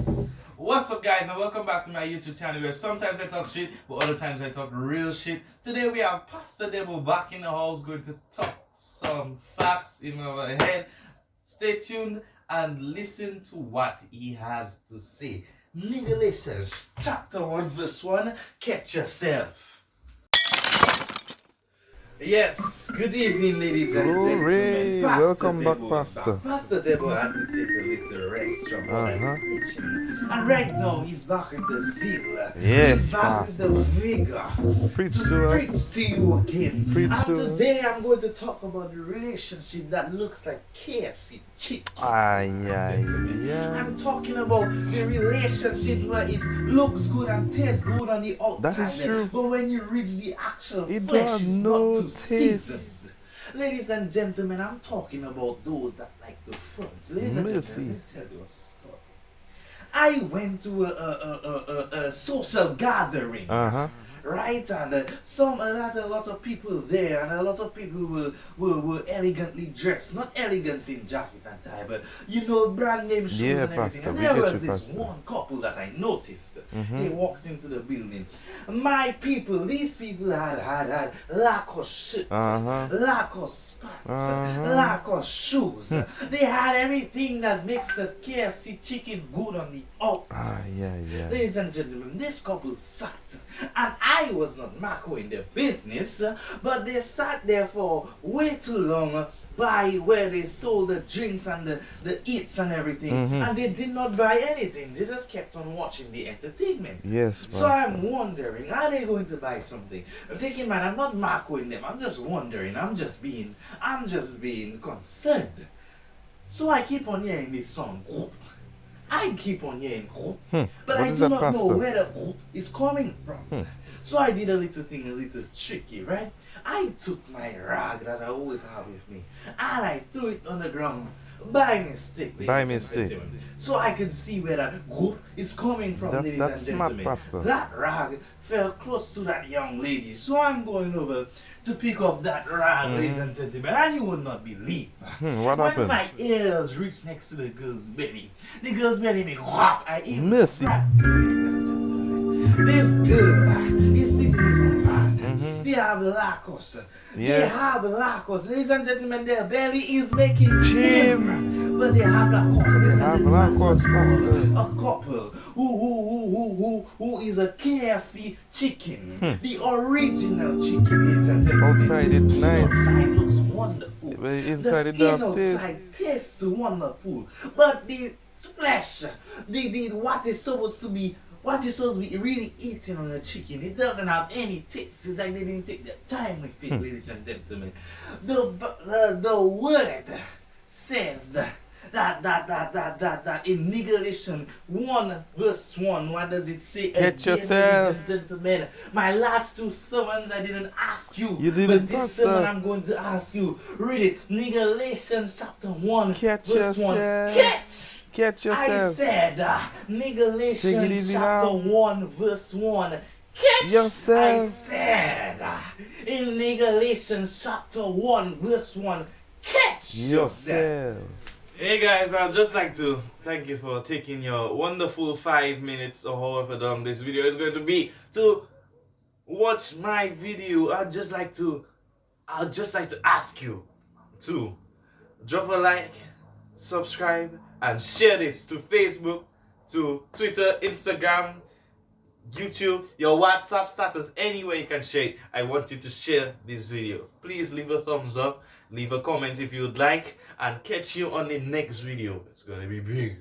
What's up, guys, and welcome back to my YouTube channel where sometimes I talk shit, but other times I talk real shit. Today we have Pastor Debo back in the house going to talk some facts in our head. Stay tuned and listen to what he has to say. Galatians chapter 1 verse 1. Catch yourself. Yes, good evening, ladies and gentlemen. Welcome back, Pastor. Pastor Debo had to take a little rest from what I'm preaching. And right now, he's back with the zeal. Yes, he's back with the vigor Preach to to us. preach to you again. Preach And to us. today, I'm going to talk about the relationship that looks like KFC chicken. I'm talking about the relationships where it looks good and tastes good on the outside. That is true. But when you reach the actual It flesh, does it's no not too taste. seasoned. Ladies and gentlemen, I'm talking about those that like the front. Ladies and gentlemen, let me tell you a story. I went to a social gathering. Right, and a lot of people there, and a lot of people were elegantly dressed. Not elegance in jacket and tie, but you know, brand name shoes and everything. Pastor, And there was this one couple that I noticed. They walked into the building. My people, these people had Lacoste shirts, Lacoste pants, Lacoste shoes. They had everything that makes a KFC chicken good on the outside. Ladies and gentlemen, this couple sat, and I was not macro in their business, but they sat there for way too long by where they sold the drinks and the eats and everything, and they did not buy anything. They just kept on watching the entertainment. Yes, so I'm wondering, are they going to buy something? I'm thinking, man, I'm not macroing them. I'm just wondering. I'm just being concerned. So I keep on hearing this song. I keep on hearing but I do not know where the is coming from. So I did a little thing, a little tricky, right? I took my rag that I always have with me and I threw it on the ground by mistake. So I could see where that is coming from, ladies and gentlemen. That rag fell close to that young lady. So I'm going over to pick up that rag, ladies and gentlemen, and you would not believe. What happened? When my ears reached next to the girl's belly, the girl's belly make whop. I even Mercy. This girl is sitting in front man. They have Lacoste. They have Lacoste. Ladies and gentlemen, their belly is making chim. But they have Lacoste. Ladies and gentlemen, a couple who is a KFC chicken. The original chicken, ladies and gentlemen. Outside the it's skin nice. outside looks wonderful. Inside the it skin does outside tastes wonderful. But the flesh, what is supposed to be really eating on a chicken, it doesn't have any taste. It's like they didn't take their time with it, ladies and gentlemen. The word says that in Galatians 1 verse 1, what does it say? Catch yourself. Ladies and gentlemen, my last two sermons I didn't ask you, didn't, but this sermon I'm going to ask you. Read it. Galatians chapter 1 verse 1. Catch yourself. I said, Galatians chapter 1 verse 1. Catch yourself. I said, in Galatians chapter 1 verse 1. Catch yourself. Hey guys, I'd just like to thank you for taking your wonderful 5 minutes or however long this video is going to be to watch my video. I'd just like to ask you to drop a like, subscribe, and share this to Facebook, to Twitter, Instagram, YouTube, your WhatsApp status, anywhere you can share it. I want you to share this video. Please leave a thumbs up, leave a comment if you would like, and catch you on the next video. It's gonna be big.